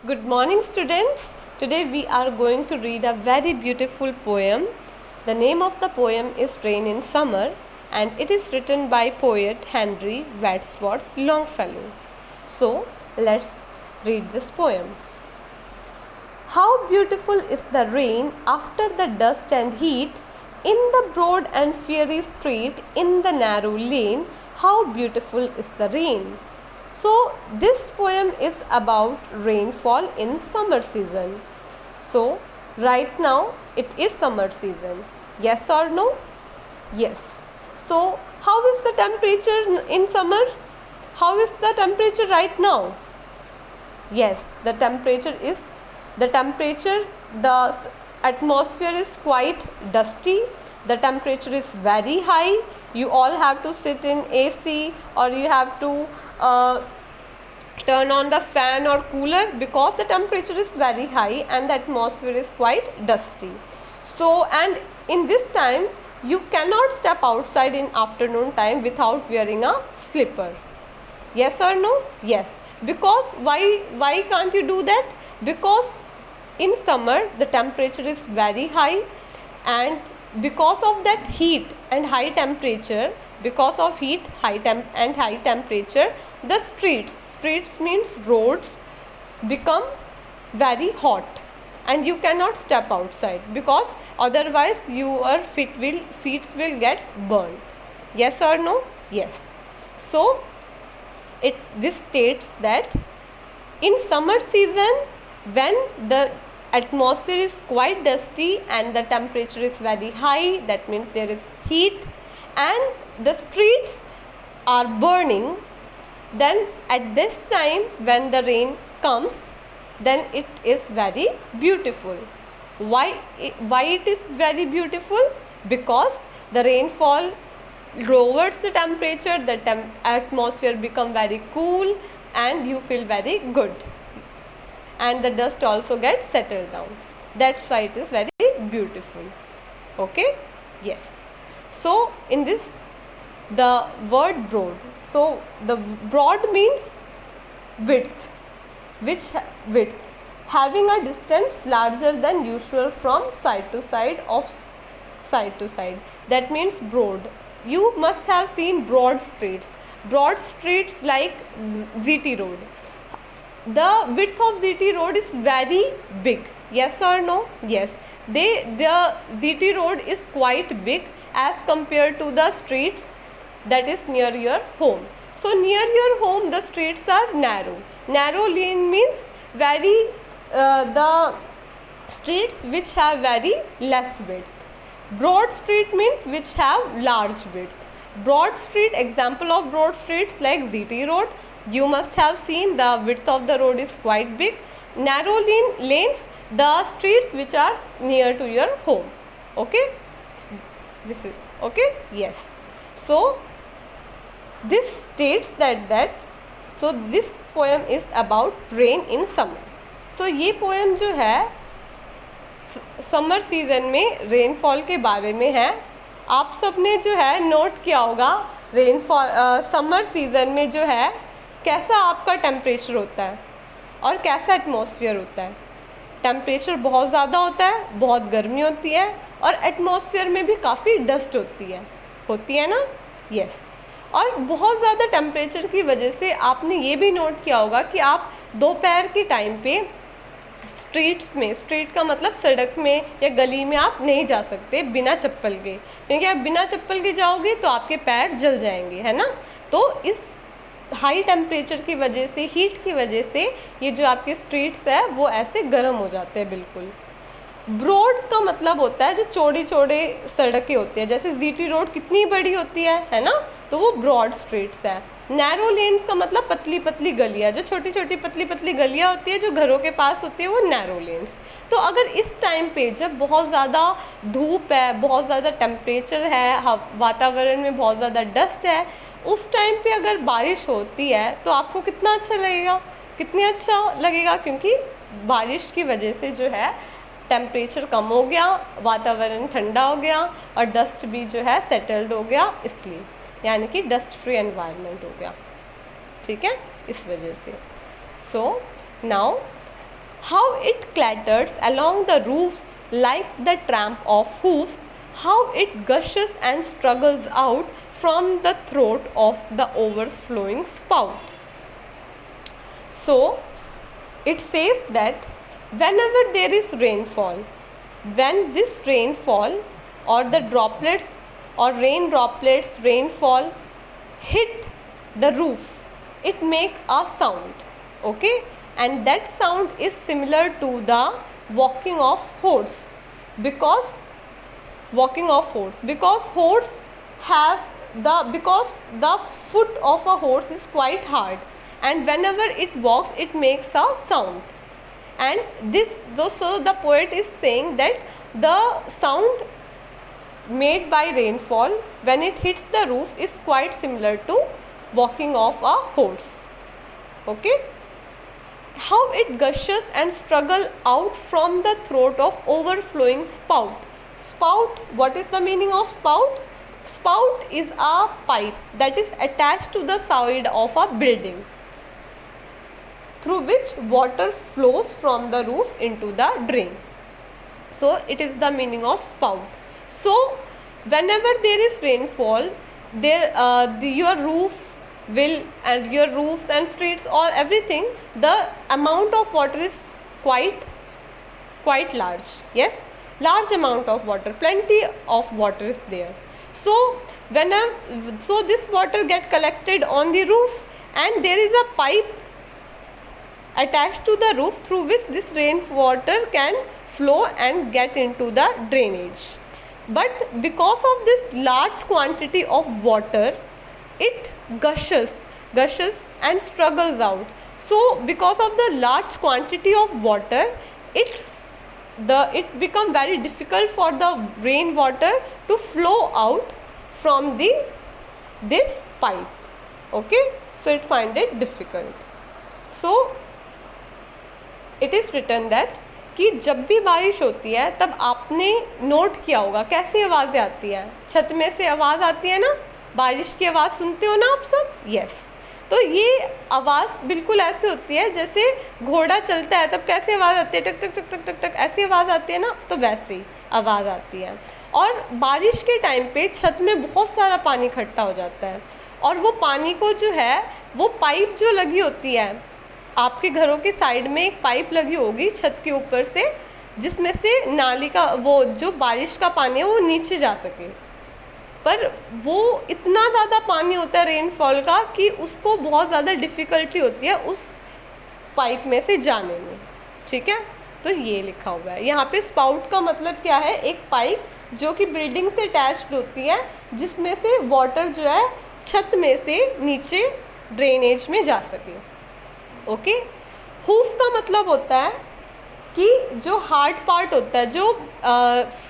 Good morning, students. Today we are going to read a very beautiful poem. The name of the poem is Rain in Summer and it is written by poet Henry Wadsworth Longfellow. So, let's read this poem. How beautiful is the rain after the dust and heat, in the broad and fiery street, in the narrow lane. How beautiful is the rain. So this poem is about rainfall in summer season. So right now it is summer season. Yes or no? Yes. So how is the temperature in summer? How is the temperature right now? Yes, the atmosphere is quite dusty. The temperature is very high. You all have to sit in AC or you have to turn on the fan or cooler because the temperature is very high and the atmosphere is quite dusty. So, and in this time you cannot step outside in afternoon time without wearing a slipper. Yes or no? Yes. Because why can't you do that? Because in summer the temperature is very high, and because of that heat and high temperature, because of heat, high temperature, the streets means roads become very hot and you cannot step outside because otherwise your feet will get burned. Yes or no? Yes. So this states that in summer season, when the atmosphere is quite dusty and the temperature is very high, that means there is heat and the streets are burning, then at this time when the rain comes, then it is very beautiful. Why it is very beautiful? Because the rainfall lowers the temperature, the atmosphere become very cool and you feel very good, and the dust also gets settled down. That's why it is very beautiful. Okay? Yes. So in this, the word broad, so the broad means width, width, having a distance larger than usual from side to side, that means broad. You must have seen broad streets like GT road. The width of GT road is very big. Yes or no? Yes. The GT road is quite big as compared to the streets that is near your home. So near your home the streets are narrow. Narrow lane means the streets which have very less width. Broad street means which have large width. Broad street, example of broad streets like GT road, you must have seen the width of the road is quite big. Narrow lanes, the streets which are near to your home. Okay? This is okay? Yes. So this states so this poem is about rain in summer. So ये poem जो है summer season में rainfall के बारे में है. आप सब ने जो है नोट किया होगा रेनफॉल समर सीज़न में जो है कैसा आपका टेम्परेचर होता है और कैसा एटमॉस्फेयर होता है. टेम्परेचर बहुत ज़्यादा होता है, बहुत गर्मी होती है और एटमॉस्फेयर में भी काफ़ी डस्ट होती है ना. यस. और बहुत ज़्यादा टेम्परेचर की वजह से आपने ये भी नोट किया होगा कि आप दोपहर के टाइम पे स्ट्रीट का मतलब सड़क में या गली में आप नहीं जा सकते बिना चप्पल के, क्योंकि आप बिना चप्पल के जाओगे तो आपके पैर जल जाएंगे, है ना. तो इस हाई टेम्परेचर की वजह से, हीट की वजह से ये जो आपके स्ट्रीट्स है वो ऐसे गर्म हो जाते हैं बिल्कुल. ब्रॉड का मतलब होता है जो चौड़ी सड़कें होती है, जैसे जीटी रोड कितनी बड़ी होती है ना, तो वो ब्रॉड स्ट्रीट्स है. नैरो लेन्स का मतलब पतली पतली गलियाँ, जो छोटी छोटी पतली पतली गलियाँ होती है जो घरों के पास होती है, वो नैरो लेन्स. तो अगर इस टाइम पे जब बहुत ज़्यादा धूप है, बहुत ज़्यादा टेम्परेचर है, वातावरण में बहुत ज़्यादा डस्ट है, उस टाइम पे अगर बारिश होती है तो आपको कितना अच्छा लगेगा, क्योंकि बारिश की वजह से जो है टेम्परेचर कम हो गया, वातावरण ठंडा हो गया और डस्ट भी जो है सेटल्ड हो गया, इसलिए यानी कि डस्ट फ्री एनवायरनमेंट हो गया. ठीक है, इस वजह से. So now how it clatters along the roofs like the tramp of hoofs, how it gushes and struggles out from the throat of the overflowing spout. So it says that whenever there is rainfall, when this rainfall or the droplets or rain droplets, rainfall hit the roof, it make a sound, okay, and that sound is similar to the walking of horse, because horse have because the foot of a horse is quite hard, and whenever it walks it makes a sound. And so the poet is saying that the sound made by rainfall when it hits the roof is quite similar to walking of a horse, okay. How it gushes and struggle out from the throat of overflowing spout. Spout, what is the meaning of spout? Spout is a pipe that is attached to the side of a building, through which water flows from the roof into the drain. So it is the meaning of spout. So whenever there is rainfall, your roof will, and your roofs and streets, all everything, the amount of water is quite large. Yes, large amount of water, plenty of water is there. So so this water get collected on the roof, and there is a pipe attached to the roof through which this rainwater can flow and get into the drainage. But because of this large quantity of water, it gushes and struggles out. So because of the large quantity of water, it become very difficult for the rainwater to flow out from this pipe, okay. So it find it difficult. So it is written that कि जब भी बारिश होती है तब आपने note किया होगा कैसी आवाज़ें आती हैं, छत में से आवाज़ आती है ना, बारिश की आवाज़ सुनते हो ना आप सब, यस। तो ये आवाज़ बिल्कुल ऐसे होती है जैसे घोड़ा चलता है तब कैसे आवाज़ आती है, टक टक टक टक टक टक ऐसी आवाज़ आती है ना, तो वैसे ही आवाज़ आती है। और बारिश के टाइम पे छत में बहुत सारा पानी इकट्ठा हो जाता है, और वो पानी को जो है, वो पाइप जो लगी होती है, आपके घरों के साइड में एक पाइप लगी होगी छत के ऊपर से, जिसमें से नाली का वो जो बारिश का पानी है वो नीचे जा सके। पर वो इतना ज़्यादा पानी होता है रेनफॉल का कि उसको बहुत ज़्यादा डिफ़िकल्टी होती है उस पाइप में से जाने में, ठीक है। तो ये लिखा हुआ है यहाँ पे। स्पाउट का मतलब क्या है, एक पाइप जो कि बिल्डिंग से अटैच्ड होती है, जिसमें से वाटर जो है छत में से नीचे ड्रेनेज में जा सके, ओके। हूफ का मतलब होता है कि जो हार्ड पार्ट होता है, जो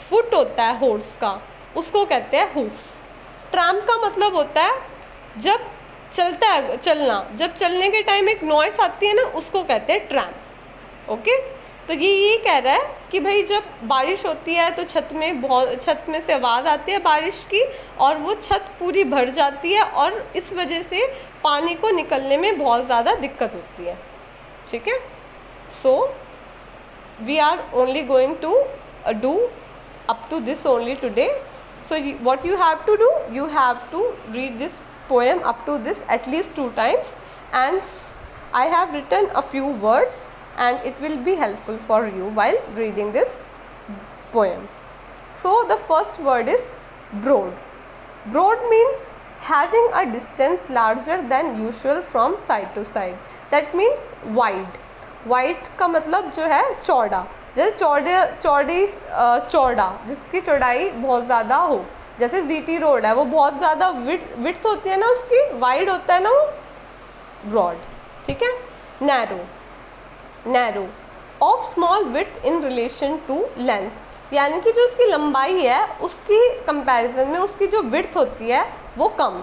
फुट होता है हॉर्स का, उसको कहते हैं हूफ। ट्रैम्प का मतलब होता है जब चलता है, चलना, जब चलने के टाइम एक नॉइस आती है ना, उसको कहते हैं ट्रैम्प, ओके। तो ये कह रहा है कि भाई जब बारिश होती है तो छत में से आवाज़ आती है बारिश की, और वो छत पूरी भर जाती है, और इस वजह से पानी को निकलने में बहुत ज़्यादा दिक्कत होती है, ठीक है। So we are only going to do up to this only today. So what you have to do, you have to read this poem up to this at least 2 times, and I have written a few words and it will be helpful for you while reading this poem. So the first word is broad. Broad means having a distance larger than usual from side to side. That means wide. Wide का मतलब जो है चौड़ा, जैसे चौड़ा जिसकी चौड़ाई बहुत ज़्यादा हो, जैसे जीटी रोड है वो बहुत ज़्यादा विड्थ होती है ना उसकी, वाइड होता है ना वो, ब्रॉड, ठीक है। Narrow of small width in relation to length, यानी कि जो उसकी लंबाई है उसकी कंपैरिजन में उसकी जो विड्थ होती है वो कम,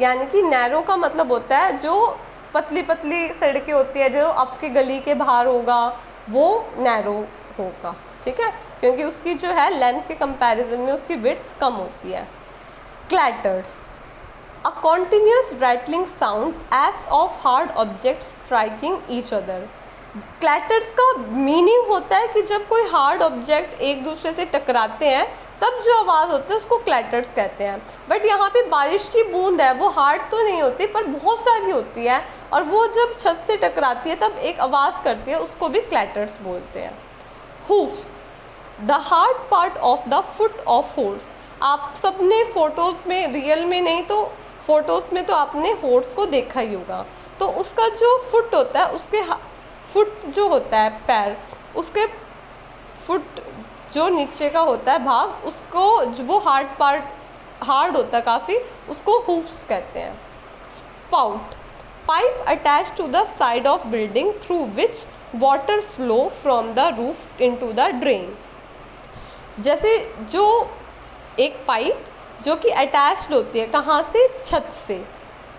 यानी कि नैरो का मतलब होता है जो पतली पतली सड़कें होती है, जो आपके गली के बाहर होगा वो नैरो होगा, ठीक है, क्योंकि उसकी जो है लेंथ के कंपैरिजन में उसकी विड्थ कम होती है। Clatters a continuous rattling sound as of hard objects striking each other, clatters का मीनिंग होता है कि जब कोई हार्ड ऑब्जेक्ट एक दूसरे से टकराते हैं तब जो आवाज़ होती है उसको क्लैटर्स कहते हैं। बट यहाँ पे बारिश की बूंद है, वो हार्ड तो नहीं होती पर बहुत सारी होती है, और वो जब छत से टकराती है तब एक आवाज़ करती है, उसको भी क्लैटर्स बोलते हैं। Hoofs, the hard part of the foot of horse. आप सबने फ़ोटोज़ में, रियल में नहीं तो फ़ोटोज़ में तो आपने हॉर्स को देखा ही होगा। तो उसका जो फुट होता है, उसके फुट जो होता है पैर, उसके फुट जो नीचे का होता है भाग, उसको वो हार्ड पार्ट हार्ड होता है काफ़ी, उसको हूफ्स कहते हैं। Spout, pipe attach to the side of building through which water flow from the roof into the drain. जैसे जो एक पाइप जो कि अटैच्ड होती है कहाँ से, छत से,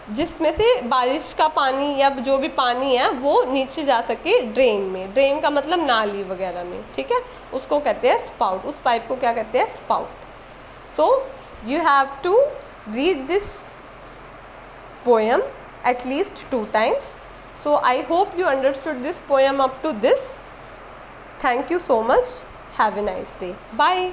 जिसमें से बारिश का पानी या जो भी पानी है वो नीचे जा सके ड्रेन में। ड्रेन का मतलब नाली वगैरह में, ठीक है, उसको कहते हैं स्पाउट। उस पाइप को क्या कहते हैं, spout. So you have to read this poem at least 2 times. So I hope you understood this poem up to this. Thank you so much. Have a nice day. Bye.